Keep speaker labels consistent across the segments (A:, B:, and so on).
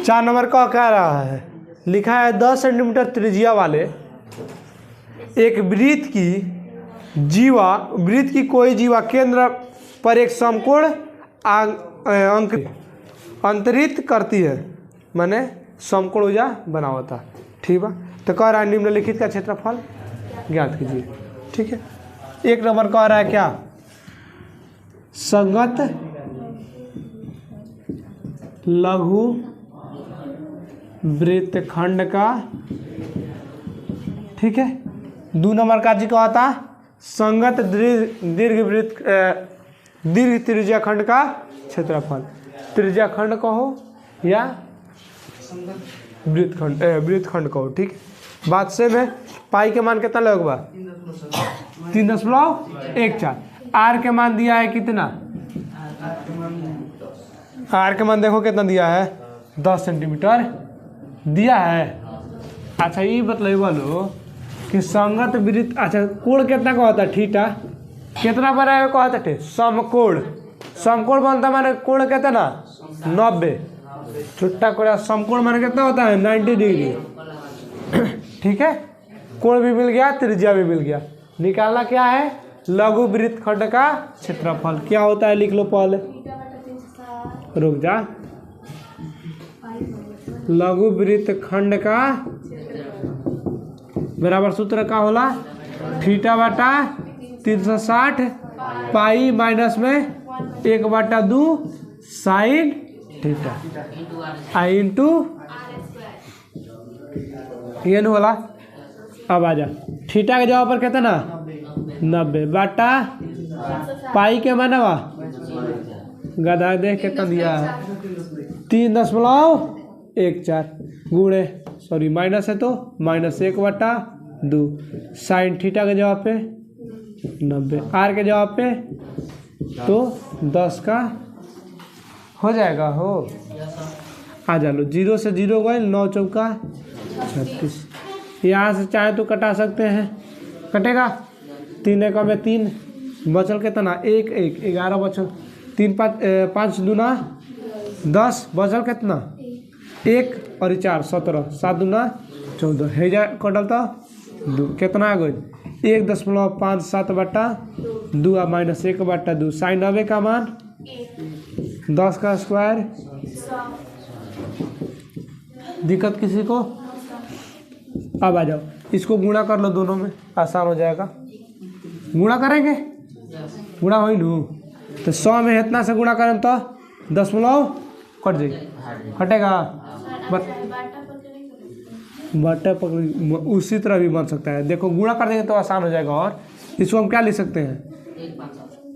A: 4 number का कह रहा है, लिखा है 10 सेंटीमीटर त्रिज्या वाले एक वृत्त की कोई जीवा केंद्र पर एक समकोण अंक अंतरित करती है, माने समकोण ऊर्जा बनावता। ठीक बा, तो कह रहा है निम्नलिखित का क्षेत्रफल ज्ञात कीजिए। ठीक है, 1 नंबर कह रहा है क्या, संगत लघु वृत्तखंड का, ठीक है। 2 नंबर का जी का होता संगत दीर्घ त्रिज्याखंड का क्षेत्रफल। त्रिज्याखंड कहो या वृत्तखंड कहो, ठीक। बात से में पाई के मान कितना लगेगा 3.14। आर के मान दिया है कितना, आर के मान देखो कितना दिया है 10 सेंटीमीटर दिया है। अच्छा ये बतलाइए बोलो कि संगत वृत्त, अच्छा कोण कितना का होता है, थीटा कितना बराबर का होता है, समकोण। समकोण बनता माने कोण कहते ना 90, छुट्टा कोण समकोण माने कितना होता है 90 डिग्री। ठीक है, कोण भी मिल गया, त्रिज्या भी मिल गया। निकालना क्या है, लघु वृत्तखंड का क्षेत्रफल क्या होता है, लिख लो पहले, रुक जा। लघु वृत्तखंड का बराबर सूत्र का होला थीटा बटा 360 पाई माइनस में 1/2 साइन थीटा आई इंटू ये होला। अब आ जा, थीटा के जवाब पर कहते ना 90 बटा पाई के मानवा गधा देख कितना दिया है 3.14 गुणे, सॉरी माइनस है तो -1/2 साइन थीटा के जवाब पे 90, आर के जवाब पे तो 10 का हो जाएगा। हो आ जा लो, 0 से 0 गए, 9 चौका 36। यहाँ से चाहे तो कटा सकते हैं, कटेगा 3 एकम में 3 बचल कितना 1 1 11 बचल, 3 5 दूना 10 बचल कितना 1 और 4 17 7 दूना 14 है जा कटल तो 2 कितना आ गई 1.57/2 -1/2 साइन 90 का मान 10 का स्क्वायर। दिक्कत किसी को? अब आ जाओ, इसको गुणा कर लो, दोनों में आसान हो जाएगा। गुणा करेंगे, गुणा हो नू तो 100 में इतना से गुणा करें तो 10 कट जाएगी, कटेगा बटा पर उसी तरह भी बन सकता है। देखो गुणा कर देंगे तो आसान हो जाएगा। और इसको हम क्या लिख सकते हैं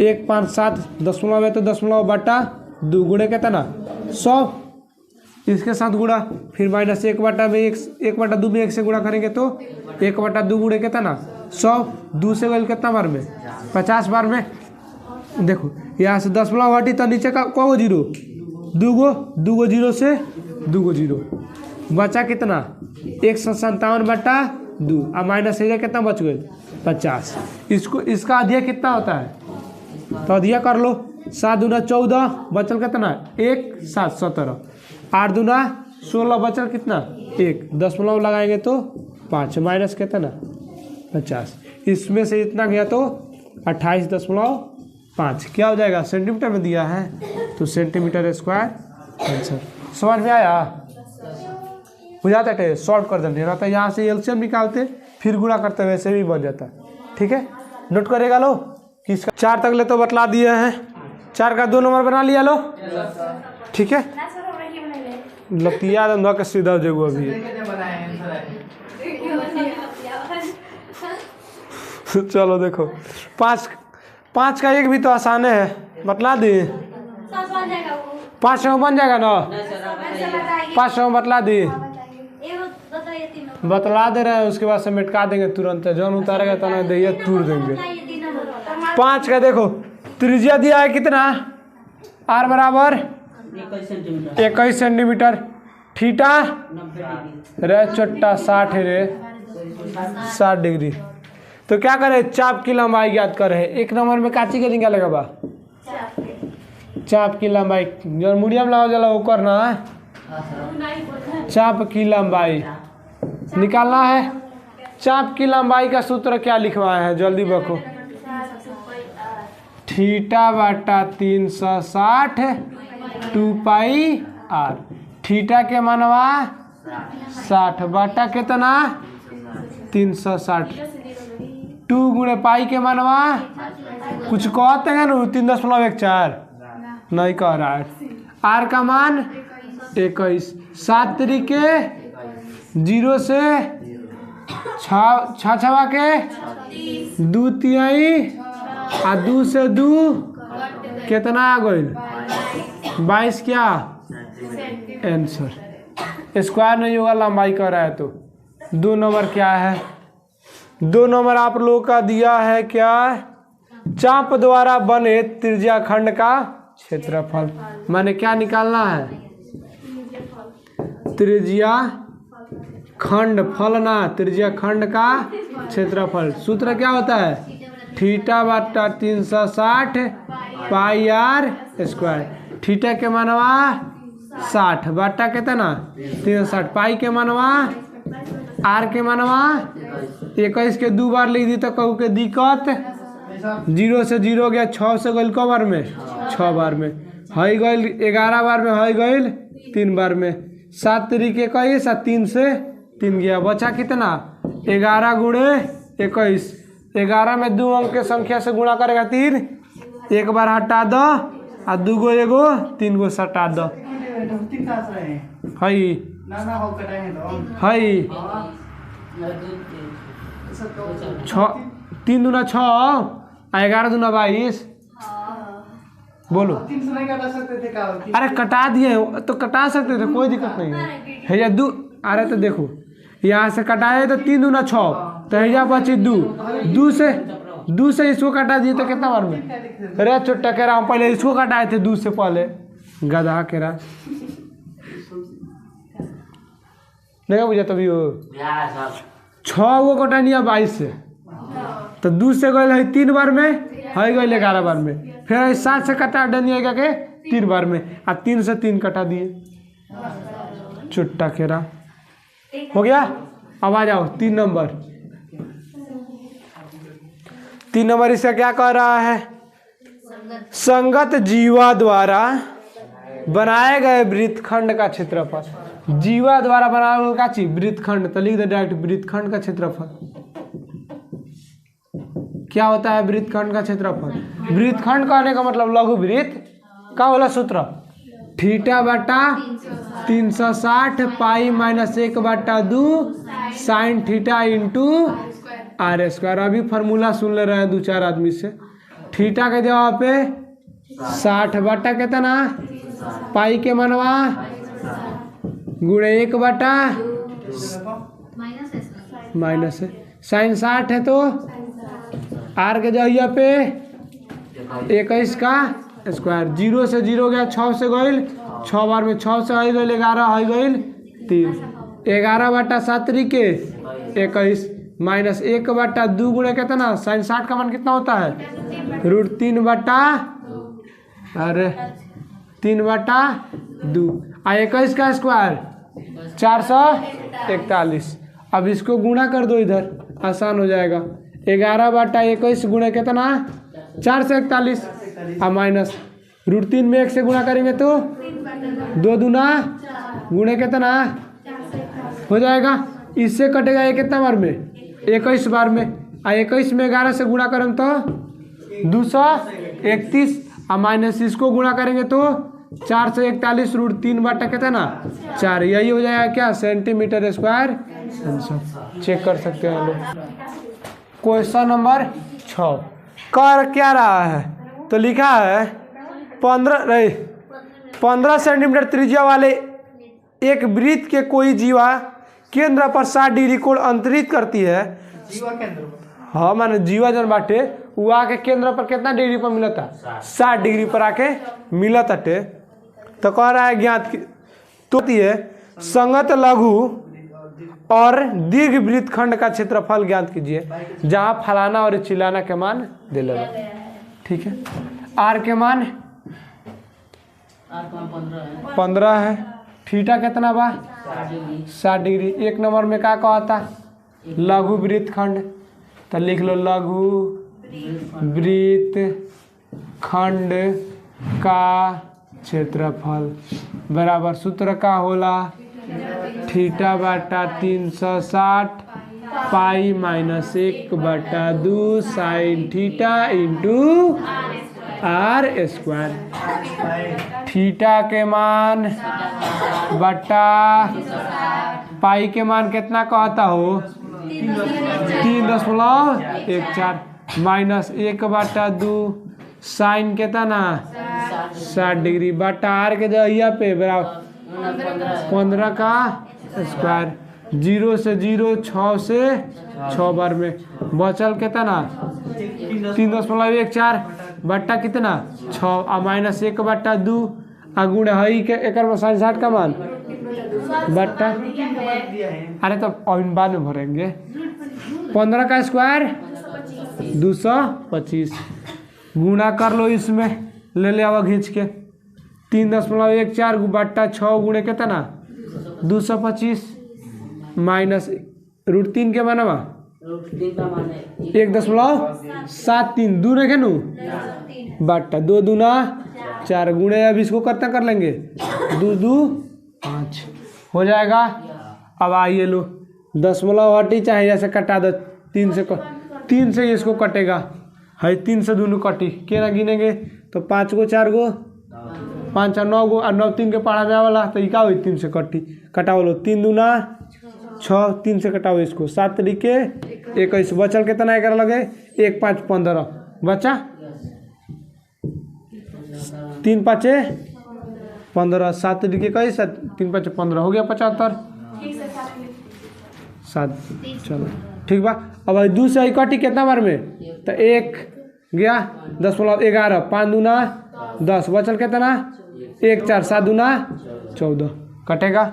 A: 157 दशमलव है तो 10/2 गुणे कितना 100, इसके साथ गुणा, फिर -1/2 में 1 से गुणा करेंगे तो 1/2 गुणे कितना 100, 2 से गल कितना बार में 50 बार में। देखो यहाँ से दशमलव हटी तो नीचे का को जीरो, 2 जीरो से 2 जीरो बचा कितना 157/2 और माइनस है कितना बच गए 50। इसको इसका अधिया कितना होता है तो अधिया कर लो, 7 दूना 14 बचल कितना 1 7 17, 8 दूना 16 बचल कितना 1, दशमलव लगाएंगे तो 5 माइनस कितना 50। इसमें से इतना गया तो 28.5 क्या हो जाएगा सेंटीमीटर में दिया है तो सेंटीमीटर स्क्वायर आंसर। समझ में आया? बुझाते थे सॉल्व कर देंगे ना, तो यहाँ से एलसीएम निकालते फिर गुणा करते वैसे भी बन जाता। ठीक है, नोट करेगा लो कि इसका 4 तक ले तो बतला दिए हैं, 4 का 2 नंबर बना लिया लो। ठीक है, लतिया धंधा का सीधा जगह अभी चलो देखो 5 का 1 भी तो आसान है, बतला दी 5 बन जाएगा ना, 5 बतला दी बतला दे रहे हैं, उसके बाद से मिटका देंगे तुरंत, जौन उतारेगा तो नहीं दे तूर देंगे। 5 का देखो त्रिज्या दिया है कितना आर बराबर 21 सेंटीमीटर, थीटा रे चट्टा 60 रे 60 डिग्री। तो क्या करे चाप की लंबाई ज्ञात करे। 1 नंबर में काची के निकालेगा बा चाप की लंबाई जो मीडियम लाओ जला वो करना है। चाप की लंबाई निकालना है। चाप की लंबाई का सूत्र क्या लिखवाए हैं जल्दी बको। थीटा बटा 360 2 पाई आर। थीटा के मनवा 60 बटा कितना 360 2 गुणे पाई के मनवा कुछ कहते हैं ना 3.14 नहीं कह रहा है। आर का मान 21 7 तरीके 0 से 6 के 2 तिहाई आ 2 से 2 कितना आ गई 22 क्या आंसर। स्क्वायर नहीं होगा लंबाई कर रहा है तो 2 नंबर क्या है। 2 नंबर आप लोग का दिया है क्या चाप द्वारा बने त्रिज्या खंड का क्षेत्रफल। माने क्या निकालना है त्रिज्या खंड फल ना त्रिज्या खंड का क्षेत्रफल। सूत्र क्या होता है थीटा बटा 360 पाई आर स्क्वायर। थीटा के मनवा 60 बटा कितना 360 पाई के मनवा आर के मनवा 21 के 2 बार लिख दी तो कहू के दिक्कत 0 से 0 गया 6 से गई क बार में 6 बार में हई गई 11 बार में हई गई 3 बार में 7 तरीके का ये 3 से 3 गया बचा कितना 11 गुणे 21। 11 में 2 अंक के संख्या से गुणा करेगा 3 एक बार हटा दो आ 2 गो एगो 3 गो सटा दो हई हई 3 दूना 6 11 दूना 22 बोलो। अरे कटा दिए तो कटा सकते थे कोई दिक्कत नहीं है या 2। अरे तो देखो यहाँ से कटाए तो 3 दूना 6 तो हैजा बची 2 से इसको कटा दिए तो कितना बार में अरे छोटा कह रहा हूँ पहले इसको कटाए थे 2 से पहले गधा कह रहा नहीं बुझा तभी वो 6 वो कटानिया 22 से तो 2 से गए है 3 बार में है गए 11 बार में फिर 7 से कटा डनिएगा के 3 बार में आ 3 से 3 कटा दिए चुट्टा केरा हो गया। अब आ जाओ 3 नंबर। 3 नंबर इसका क्या कह रहा है संगत जीवा द्वारा बनाए गए वृत्तखंड का क्षेत्रफल। जीवा द्वारा बनाया गया क्या चीज वृत्तखंड तो लिख दे डायरेक्ट वृत्तखंड का क्षेत्रफल। क्या होता है वृत्तखंड का क्षेत्रफल। वृत्तखंड कहने का मतलब लघु वृत्त का वाला सूत्र थीटा बटा 360 पाई माइनस 1 बटा 2 sine theta into r square. अभी फार्मूला सुन ले रहे हैं 2-4 आदमी से। थीटा के जवाब पे 60 बटा कितना पाई के मनवा गुणे 1 बटा माइनस है साइन 60 है तो आर के जगह पे 21 का स्क्वायर। 0 से 0 गया 6 से गई 6 बार में 6 से आई गई 11 आई गई 3 11 बटा 7 के 21 माइनस 1 बटा 2 गुणे कितना साइन 60 का मान कितना होता है √3 बटा अरे 3 बटा 2 आ 21 का स्क्वायर 441। अब इसको गुणा कर दो इधर आसान हो जाएगा 11 बटा 21 गुणे कितना 441 और माइनस √3 में 1 से गुणा करेंगे तो 2 दूना गुणे कितना हो जाएगा। इससे कटेगा ये कितना बार में 21 बार में आ 21 में 11 से गुणा करें तो 231 और माइनस इसको गुणा करेंगे तो 441 √3 बटा कितना 4 यही हो जाएगा क्या सेंटीमीटर स्क्वायर आंसर। चेक कर सकते हैं लोग। क्वेश्चन नंबर 6 कर क्या रहा है तो लिखा है 15 सेंटीमीटर त्रिज्या वाले एक वृत्त के कोई जीवा केंद्र पर 60 डिग्री कोण अंतरित करती है। हाँ माने जीवा जन बाटे वो आके केंद्र पर कितना डिग्री पर मिला था 60 डिग्री पर आके मिला थे। तो कह रहा है ज्ञात तो है संगत लघु और दीर्घ वृत्तखंड का क्षेत्रफल ज्ञात कीजिए जहां फलाना और चिलाना के मान दे लगा। ठीक है आर के मान 15 है। थीटा कितना बा 60 डिग्री। 1 नंबर में क्या कहता लघु वृत्तखंड, तो लिख लो लघु वृत्तखंड का क्षेत्रफल बराबर सूत्र का होला थीटा बटा 360 pi minus 1/2 sine theta into r square. Theta के मान बटा पाई के मान कितना कहता हो 3.14 माइनस 1/2 साइन कितना 60 डिग्री बटा आर के जगह पे बराबर 15 का स्क्वायर। 0 से 0 6 से 6 बार में बचल कितना 3.14 बट्टा कितना 6 और माइनस 1/2 गुण है के एक साइन 60 का मान बट्टा। अरे तो बाद में भरेंगे 15 का स्क्वायर 225 गुणा कर लो इसमें ले ले आवा खींच के 3.14 बट्टा 6 गुणे कितना 225 माइनस √3 के बनवा 1.73 दूर है नु बट्टा 2 दूना 4 गुणे। अब इसको कितना कर लेंगे 2 2 5 हो जाएगा। अब आइए लो दशमलव हटी चाहे जैसे कटा दो 3 से इसको कटेगा है 3 से दोनों कटी के ना गिनेंगे तो 5 गो 4 गो 5 और 9 गो और 9 3 के पढ़ा में वाला तो क्या हुई 3 से कटी कटाओ लो 3 दूना 6 3 से कटाओ इसको 7 तरीके 21 बचल कितना एक लगे 1 5 15 बचा 3 5 15 7 तरीके 21 3 5 15 हो गया 75 7 चलो ठीक बा। अब 2 से कटी कितना बार में तो 1 गया 10.11 5 दूना 10 बचल कितना 1 4 7 दूना 14 कटेगा।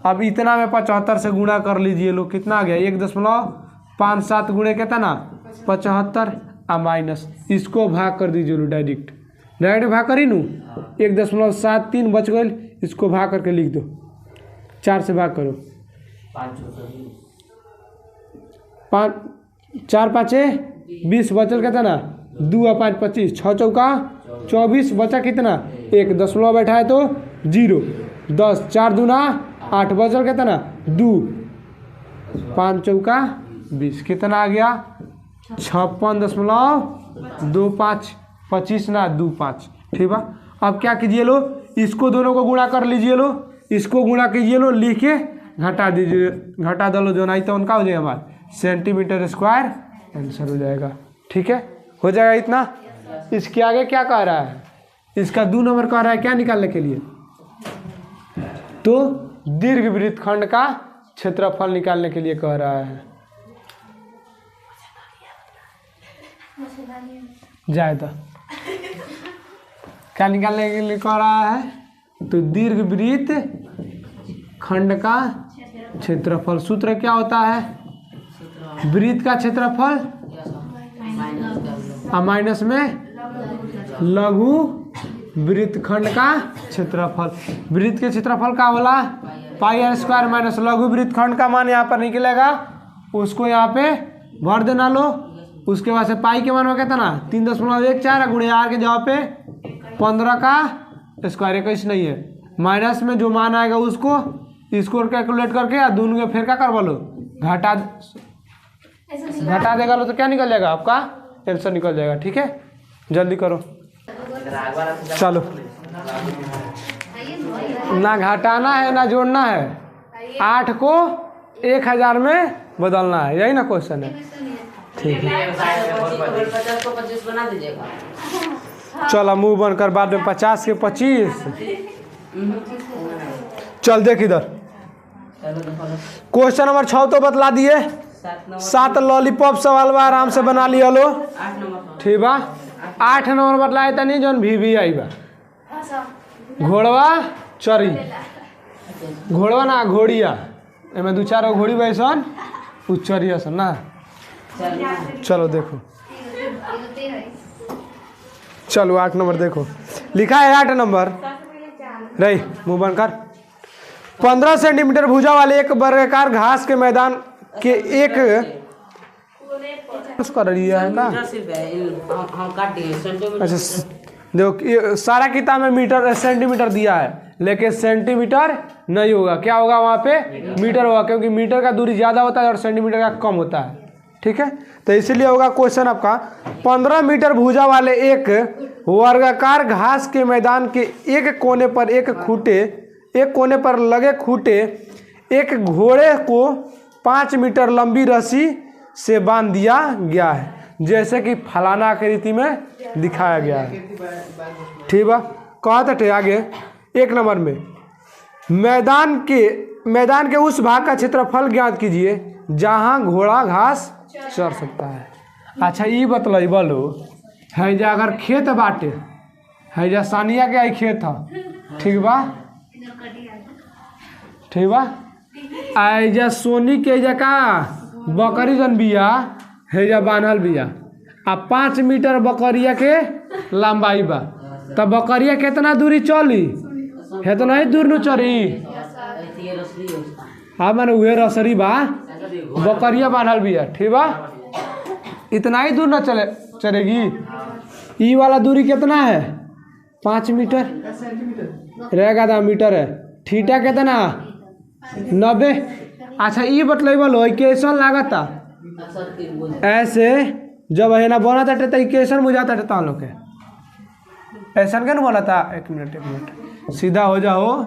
A: अब इतना में 75 से गुणा कर लीजिए लोग कितना आ गया 1.57 गुणे कितना 75 और माइनस इसको भाग कर दीजिए लो डायरेक्ट भाग करी नू 1.73 बच गए इसको भाग करके लिख दो 4 से भाग करो 4 5 20 बचल कितना 2 और 5 25 6 चौका 24 बचा कितना 1 दशमलव बैठा है तो 0 10 4 दूना 8 बचल कितना 2 5 चौका 20 कितना आ गया 56.25 25 ना 25 ठीक है। अब क्या कीजिए लो इसको दोनों को गुणा कर लीजिए लो इसको गुणा कीजिए लो लिख के घटा दीजिए घटा दो जो नहीं तो उनका हो जाएगा हमारा सेंटीमीटर स्क्वायर आंसर हो जाएगा। ठीक है हो जाएगा इतना। इसके आगे क्या कह रहा है इसका 2 नंबर कह रहा है क्या निकालने के लिए तो दीर्घ वृत्तखंड का क्षेत्रफल निकालने के लिए कह रहा है। जायदा क्या निकालने के लिए कह रहा है तो दीर्घ वृत्तखंड का क्षेत्रफल। सूत्र क्या होता है वृत्त का क्षेत्रफल माइनस में लघु वृत्तखंड का क्षेत्रफल। वृत्त के क्षेत्रफल का बोला पाई आर स्क्वायर माइनस लघु वृत्तखंड का मान यहाँ पर निकलेगा उसको यहाँ पे भर देना लो। उसके बाद से पाई के मान में कितना 3.14 गुणे आर के जवाब पे 15 का स्क्वायर 21 नहीं है माइनस में जो मान आएगा उसको इसको कैलकुलेट करके या दोनों के फिर क्या करवा लो घटा देगा लो तो क्या निकल जाएगा आपका आंसर निकल जाएगा। ठीक है जल्दी करो चलो ना घटाना है ना जोड़ना है 8 को 1000 में बदलना है यही ना क्वेश्चन है। ठीक है चलो मुंह बंद कर बाद में 50 के 25 चल देख इधर क्वेश्चन नंबर 6 तो बतला दिए 7 लॉलीपॉप सवाल बा आराम से बना लिया लो ठीक बा। 8 नंबर बतलाए तनी जौन भी आई बा घोड़वा चरी घोड़वा ना घोड़िया एमें 2-4 गो घोड़ी बैसन उ चरिया सन ना। चलो देखो चलो 8 नंबर देखो लिखा है 8 नंबर रही मुंह बंद कर। 15 सेंटीमीटर भुजा वाले एक वर्गाकार घास के मैदान के एक कर लिया है ना। अच्छा देखो सारा किताब में मीटर सेंटीमीटर दिया है, लेकिन सेंटीमीटर नहीं होगा, क्या होगा वहाँ पे मीटर होगा, क्योंकि मीटर का दूरी ज़्यादा होता है और सेंटीमीटर का कम होता है। ठीक है, तो इसीलिए होगा क्वेश्चन आपका 15 मीटर भुजा वाले एक वर्गाकार घास के मैदान के एक कोने पर लगे खूंटे एक घोड़े को 5 मीटर लंबी रस्सी से बांध दिया गया है, जैसे कि फलाना आकृति में दिखाया गया है। ठीक है, कहते थे आगे 1 नंबर में मैदान के उस भाग का क्षेत्रफल ज्ञात कीजिए जहां घोड़ा घास चर सकता है। अच्छा ये बतलाई बोलो है जा अगर खेत बाटे है जा सानिया के आई खेत है, ठीक बा ठीक बा, आई जा सोनी के जका बकरी जन बिया है जा बान्हल बिया आ 5 मीटर बकरिया के लंबाई बा, तब बकरिया कितना दूरी चली है तो नहीं दूर न चली। हाँ मैंने उहे रसरी बा बकरिया बान्हल बिया, ठीक बा इतना ही दूर न चलेगी। ई वाला दूरी कितना है 5 मीटर रहेगा, 10 मीटर है। ठीटा कितना 90। अच्छा ये बतलाई बोलो कैसन लागता ऐसे जब है ना बना था तो कैसन बुझाता था लोग के ऐसा क्या बोला था। एक मिनट सीधा हो जाओ,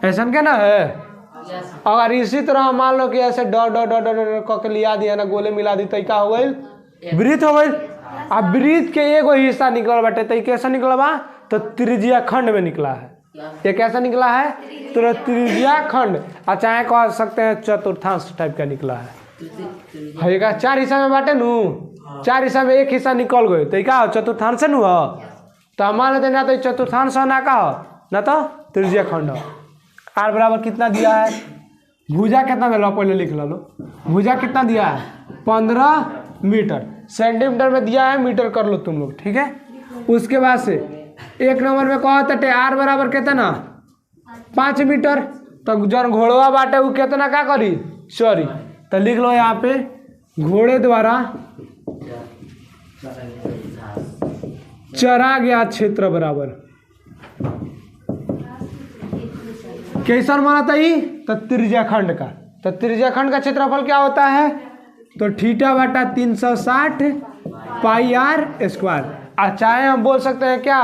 A: ऐसा क्या ना है। अगर इसी तरह मान लो कि ऐसे डर डर डर डर करके लिया दिया ना गोले मिला दी तो क्या हो गई वृत्त हो गई। अब वृत्त के एगो हिस्सा निकल बाटे तो कैसा निकला बा तो त्रिज्या खंड में निकला है। ये कैसा निकला है तो त्रिज्या खंड, चाहे कह सकते हैं चतुर्थांश टाइप का निकला है। का 4 हिस्सा में बाटे नू, 4 हिस्सा में एक हिस्सा निकल गए तो क्या चतुर्थांश नु हो, तो मान लेते ना तो चतुर्थांश ना का हो ना तो त्रिज्या खंड हो। आर बराबर कितना दिया है, भुजा कितना मिला पहले लिख लो। भुजा कितना दिया है 15 मीटर, सेंटीमीटर में दिया है मीटर कर लो तुम लोग, ठीक है। उसके बाद से 1 नंबर में कहा था आर बराबर कितना 5 मीटर, तो जन घोड़वा बाटे वो कितना क्या करी सॉरी, तो लिख लो यहाँ पे घोड़े द्वारा चरा गया क्षेत्र बराबर कैसा माना था ये तो त्रिज्या खंड का। तो त्रिज्या खंड का क्षेत्रफल क्या होता है तो थीटा बटा 360 पाई आर स्क्वायर। चाहे हम बोल सकते हैं क्या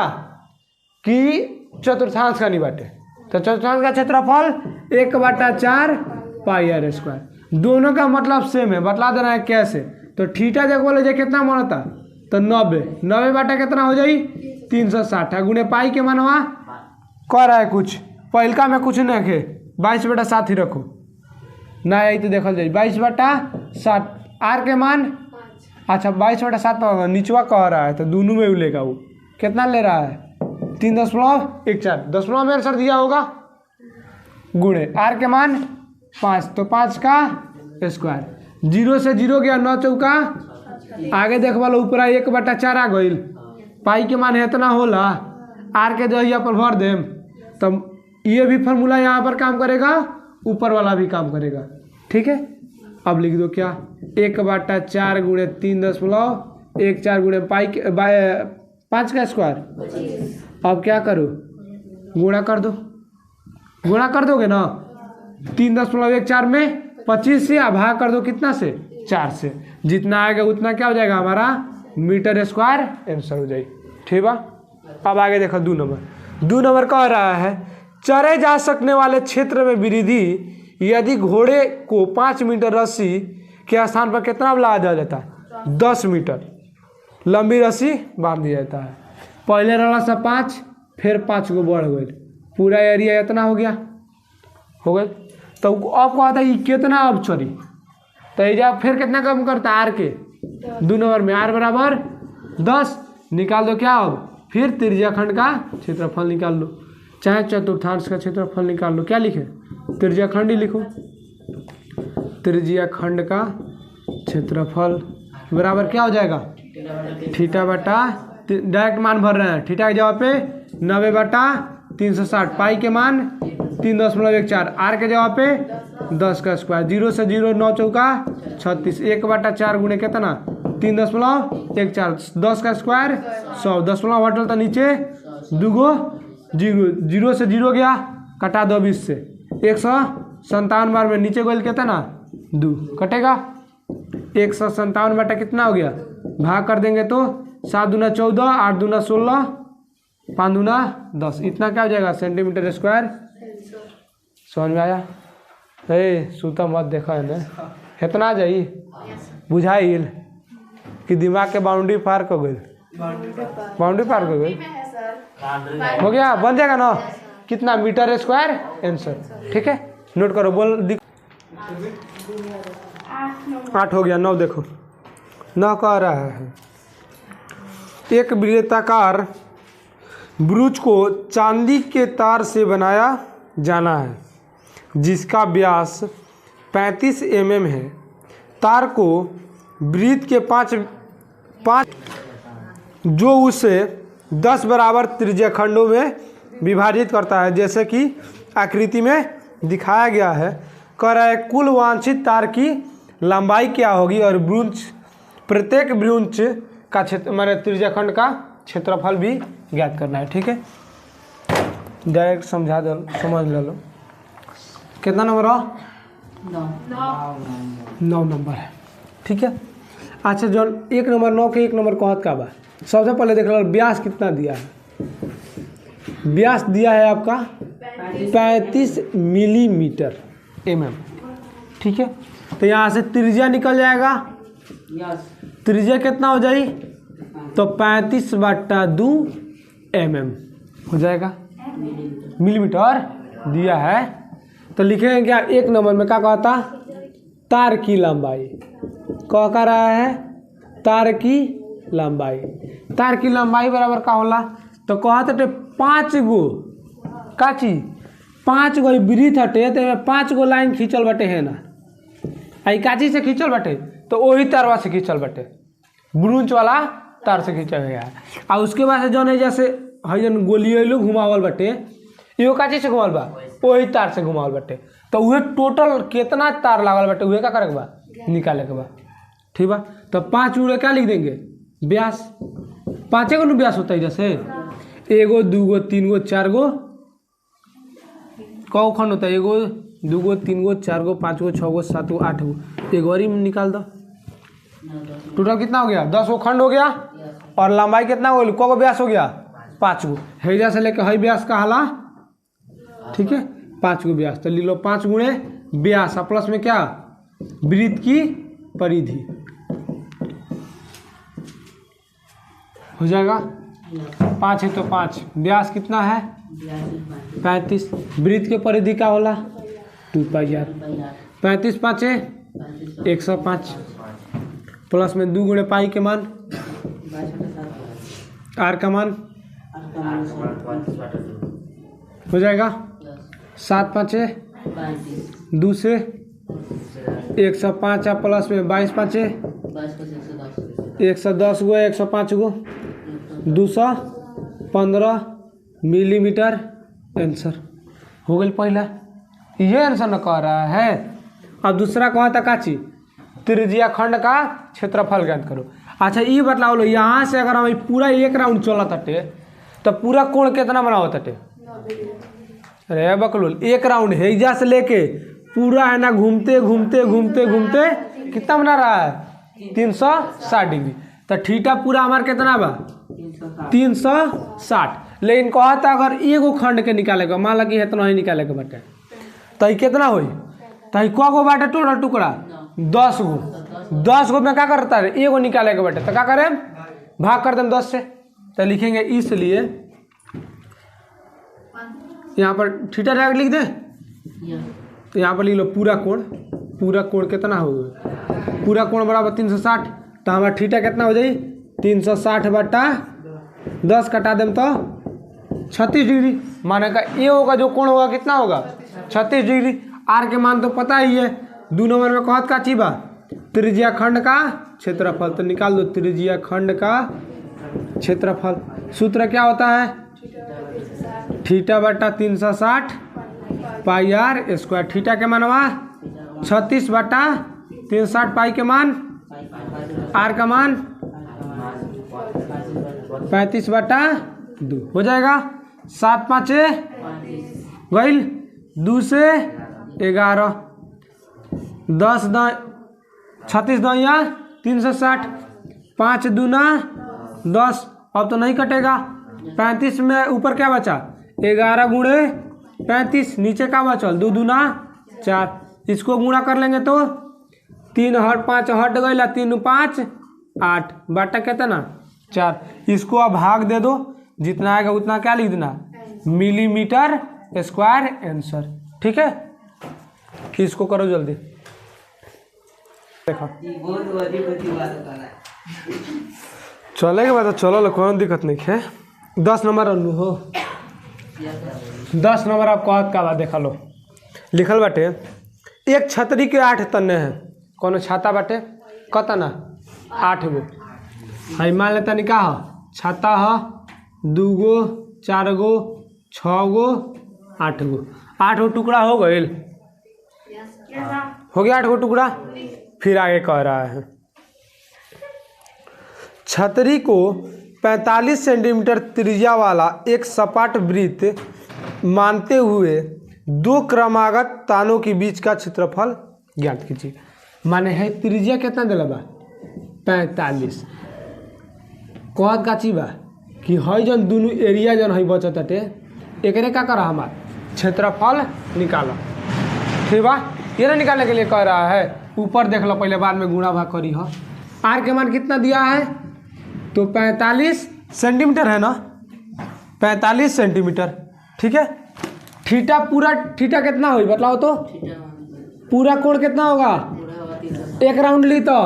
A: कि चतुर्थांश का नहीं बाटे, तो चतुर्थांश का क्षेत्रफल 1/4 पाई आर स्क्वायर। दोनों का मतलब सेम है, बतला देना है कैसे। तो थीटा जब बोले जो कितना माना था तो 90 बाटा कितना हो जाई 360 गुणे पाई के मनवा कह रहा है कुछ पहलका में कुछ नहीं रखे 22/7 ही रखो ना, यही तो देखल जाए 22/7 आर के मान। अच्छा 22/7 नीचवा कह रहा है तो दोनों में लेगा वो कितना ले रहा है 3.14 दशमलव में आंसर दिया होगा गुणे आर के मान 5 तो 5 का स्क्वायर 0 से 0 गया 9 चौका आगे देख वालो ऊपर 1/4 आ गई पाई के मान इतना होला आर के जो यहाँ पर भर देम तब ये भी फार्मूला यहाँ पर काम करेगा ऊपर वाला भी काम करेगा, ठीक है। अब लिख दो क्या 1/4 गुणे 3.14 गुणे पाई के 5 का स्क्वायर। अब क्या करो गुणा कर दोगे ना 3.14 में 25 से भाग कर दो कितना से 4 से, जितना आएगा उतना क्या हो जाएगा हमारा मीटर स्क्वायर आंसर हो जाएगी, ठीक है। अब आगे देखो 2 नंबर कह रहा है चरे जा सकने वाले क्षेत्र में वृद्धि यदि घोड़े को 5 मीटर रस्सी के स्थान पर कितना लगा जाता है 10 मीटर लंबी रस्सी बांध दिया जाता है। पहले रहा सा 5 फिर 5 को बढ़ गए पूरा एरिया इतना हो गया तो अब कहा था ये कितना अब चोरी तो ये फिर कितना कम करता है आर के 2 नंबर में आर बराबर 10 निकाल दो क्या अब फिर त्रिज्या खंड का क्षेत्रफल निकाल लो, चाहे चतुर्थांश का क्षेत्रफल निकाल लो। क्या लिखे त्रिज्या खंड ही लिखो, त्रिज्या खंड का क्षेत्रफल बराबर क्या हो जाएगा थीटा बटा डायरेक्ट मान भर रहे हैं थीटा के जगह पे 90/360। पाई के मान 3.14। आर के जवाब पे 10 का स्क्वायर। 0 से 0 9 चौका 36। 1/4 गुणे कितना 3.14। 10 का स्क्वायर 100। 10 हटल तो नीचे 2 गो 0 से 0 गया, कटा दो 20 से। 157 बार में नीचे गोल कितना 2 कटेगा। 157 बटा कितना हो गया, भाग कर देंगे तो 7 दूना 14, 8 दूना 16, 5 दूना 10। इतना क्या हो जाएगा सेंटीमीटर स्क्वायर। समझ में आया? सूता मत देखा है ना, इतना जाई बुझाइल कि दिमाग के बाउंड्री पार कर गई। बाउंड्री पार कर गई हो गया, बन जाएगा ना कितना मीटर स्क्वायर आंसर। ठीक है, नोट करो। बोल 8 हो गया। 9 देखो, 9 कह रहा है एक वृत्ताकार ब्रूच को चांदी के तार से बनाया जाना है जिसका व्यास 35 mm है। तार को वृत्त के पांच जो उसे 10 बराबर त्रिज्याखंडों में विभाजित करता है जैसे कि आकृति में दिखाया गया है। कह रहा है कुल वांछित तार की लंबाई क्या होगी और ब्रूच प्रत्येक ब्रूच का क्षेत्र माने त्रिज्याखंड का क्षेत्रफल भी ज्ञात करना है। ठीक है, डायरेक्ट समझा दो, समझ लो। कितना नंबर हो? 9 नंबर है। ठीक है, अच्छा जो 1 नंबर 9 के 1 नंबर कहत का बा, सबसे पहले देख लो व्यास कितना दिया है। व्यास दिया है आपका 35 मिलीमीटर mm। ठीक है, तो यहाँ से त्रिज्या निकल जाएगा। त्रिज्या कितना हो जाएगी तो 35/2 mm हो जाएगा। मिलीमीटर दिया है तो लिखेंगे क्या 1 नंबर में क्या कहता तार की लंबाई। कह कर रहा है तार की लंबाई। तार की लंबाई बराबर का होला तो कहते 5 गो का चीज 5 गो वृत्त हटे तो 5 गो लाइन खींचल बटे है ना। आई काची से खींचल बटे तो वही तारवा से खींचल बटे, ब्रूच वाला तार से खींचा गया है। और उसके बाद से जौन जैसे हजन गोलियों घुमावल बटे यो काची से घुमावल बा वही तार से घुमावल बटे। तो वह टोटल कितना तार लागल बटे वह का करे के बा निकाले के बा। ठीक बा, तो 5 उड़े क्या लिख देंगे व्यास। 5 गो व्यास होता है जैसे 1 गो 2 गो 3 गो 4 गो कौ खंड होता है 1 गो 2 गो 3 गो 4 गो 5 गो 6 गो 7 गो 8 गो। 1 और ही निकाल दो। टोटल कितना हो गया 10 गो खंड हो गया और लंबाई कितना हो गया कौ गो व्यास हो गया 5 गो। हैजा से लेकर हई व्यास का हाला। ठीक है, 5 गो व्यास तो ले लो 5 गुणे व्यास प्लस में क्या वृत्त की परिधि हो जाएगा। 5 है तो 5 व्यास कितना है 35। वृत्त के परिधि का होला 2πr। 35 5 105 प्लस में 2 गुणे पाई के मान आर का मान हो जाएगा 7 5 2 से 105 प्लस में 22 5 110 गो 105 गो 215 मिलीमीटर आंसर हो गई। पहला ये आंसर न कह रहा है। अब दूसरा कहा था काची त्रिज्याखंड का क्षेत्रफल ज्ञात करो। अच्छा ये बतलाओ लो यहाँ से अगर हम पूरा 1 राउंड चला तटे तो पूरा कोण कितना बनाओ तटे। अरे बकलोल 1 राउंड हैजा से लेके पूरा है ना घूमते घूमते घूमते घूमते कितना बना रहा है 360 डिग्री। तो थीटा पूरा हमारा कितना बा 360। लेकिन कहता अगर 1 गो खंड के निकालेगा मान ला कि इतना ही निकाले के बटे तो कितना होई तो क गो बाटे टोटल टुकड़ा 10 गो। 10 गो में क्या करता है 1 गो निकाले के बटे तो क्या करें भाग कर दें 10 से। तो लिखेंगे इसलिए यहाँ पर थीटा डायरेक्ट लिख दें तो यहाँ पर लिख लो पूरा कोण कितना होगा पूरा कोण बराबर 360। तो हमारा थीटा कितना हो जाए 360/10 कटा दें तो 36 डिग्री। माने का ये होगा जो कोण होगा कितना होगा 36 डिग्री। आर के मान तो पता ही है। 2 नंबर में कहत का चीबा त्रिज्याखंड का क्षेत्रफल। तो निकाल दो त्रिज्याखंड का क्षेत्रफल। सूत्र क्या होता है थीटा बटा 360 पाई आर स्क्वायर। थीटा के मानवा 36 बटा 360 पाई के मान आर का मान 35 बटा 2 हो जाएगा। 7 5 गईल 2 से 11 10 36 2 360 5 दूना 10। अब तो नहीं कटेगा। 35 में ऊपर क्या बचा 11 गुणे 35 नीचे का बचल 2 दूना 4। इसको गुणा कर लेंगे तो 3 हट 5 हट गई 3 5 8 बटा कितना 4। इसको अब भाग दे दो जितना आएगा उतना क्या लिख देना मिलीमीटर स्क्वायर आंसर। ठीक है इसको करो जल्दी। देखो चलेगा बात चलो कोई दिक्कत नहीं है। 10 नंबर अनु हो 10 नंबर आप कहत का बात देखा लो लिखल बाटे एक छतरी के 8 तने हैं। कौन छाता बाटे कतना 8 गो है। मान लेता नहीं का छाता है 2 गो 4 गो 6 गो 8 गो 8 गो टुकड़ा हो गए हो गया 8 गो टुकड़ा। फिर आगे कह रहा है छतरी को 45 सेंटीमीटर त्रिज्या वाला एक सपाट वृत्त मानते हुए 2 क्रमागत तानों के बीच का क्षेत्रफल ज्ञात कीजिए। माने है त्रिज्या कितना दिला बा 45। कहत का चीज बा कि है जन दोनों एरिया जन है बचत हटे एकरे का करा हमार क्षेत्रफल निकालो। ठीक बा ये ना निकालने के लिए कह रहा है। ऊपर देख लो पहले बाद में गुणा भाग करी हो। आर के मान कितना दिया है तो 45 सेंटीमीटर है ना 45 सेंटीमीटर। ठीक है थीटा पूरा थीटा कितना हुई बताओ तो पूरा कोण कितना होगा एक राउंड ली तो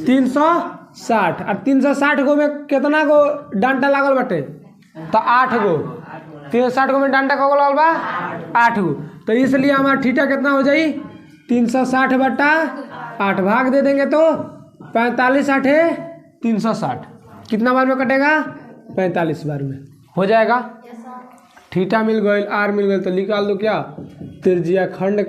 A: 360 और 360 गो में कितना गो डंडा लागल बाटे तो 8 गो 360 गो में डंडा को लागल बा 8 गो। तो इसलिए हमारा थीटा कितना हो जाई 360 बटा 8 भाग दे देंगे तो 45 8 360 कितना बार में कटेगा 45 बार में हो जाएगा। थीटा मिल गई आर मिल गई तो निकाल दो क्या त्रिज्या खंड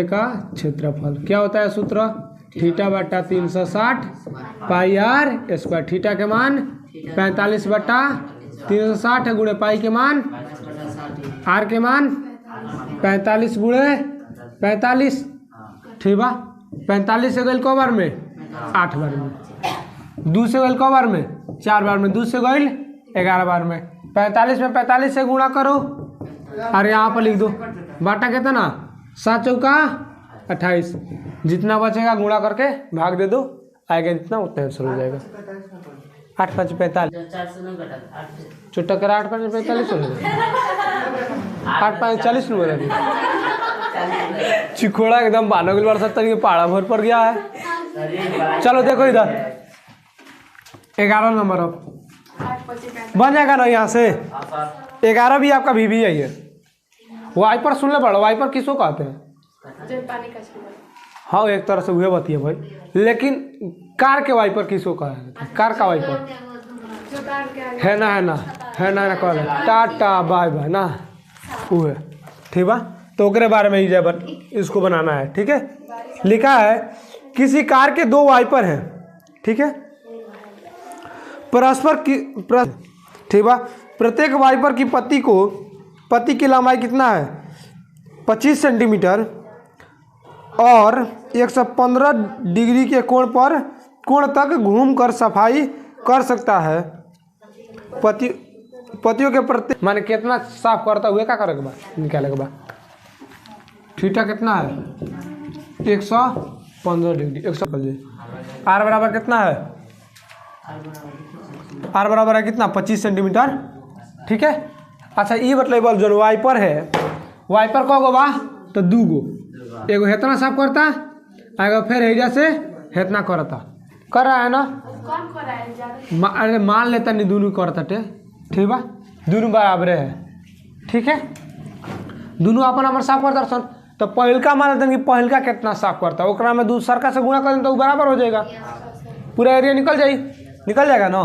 A: का क्षेत्रफल क्या होता है सूत्र थीटा बटा 360 पाई आर स्क्वायर। थीटा के मान 45 बटा 360 गुणे पाई के मान आर के मान 45 गुणे 45। ठीक बा 45 से गई क बार में 8 बार में 2 से गई क बार में 4 बार में 2 से गई 11 बार में 45 में 45 से गुणा करो और यहाँ पर लिख दो बाटा कितना 7 चौका 28 जितना बचेगा गुणा करके भाग दे दो आएगा जितना उतना आंसर हो जाएगा। 8 5 45 चुट्टा कर 8 5 45 हो जाएगा 8 5 40 नंबर चिखोड़ा एकदम बानोगिल वर्षा तरीके पहाड़ा भर पर गया है। चलो देखो इधर 11 नंबर अब बन जाएगा ना यहाँ से 11 भी आपका भी आई है। वाइपर सुन ले पड़ो वाइपर किसको कहते हैं हाँ एक तरह से हुए बतिए भाई लेकिन कार के वाइपर किसको कहते हैं कार का वाइपर है ना कह टाटा बाय बाय ना वो है। ठीक बा तो ओकरे बारे में ही जाए बट इसको बनाना है। ठीक है लिखा है किसी कार के 2 वाइपर हैं। ठीक है परस्पर की ठीक बा प्रत्येक वाइपर की पत्ती की लंबाई कितना है 25 सेंटीमीटर और 115 डिग्री के कोण तक घूम कर सफाई कर सकता है। पत्तियों के प्रत्येक माने कितना साफ करता हुए क्या करे के बाद निकाले के बाद थीटा कितना है 115 डिग्री 100 आर बराबर कितना है आर बराबर है कितना 25 सेंटीमीटर। ठीक है अच्छा ये मतलब जो वाइपर है वाइपर को गो बा तो 2 गो एगो हेतना साफ करता आगे फिर हेजा से हेतना करता कर रहा है ना अरे मान लेता नहीं दोनों करता टे। ठीक बा दोनों बराबर है। ठीक है दोनों अपन हमारे साफ करता सन तो पहलका मान लेते कि पहलका कितना साफ करता ओकरा में दूसरका से गुणा कर तो बराबर हो जाएगा पूरा एरिया निकल जाएगा ना।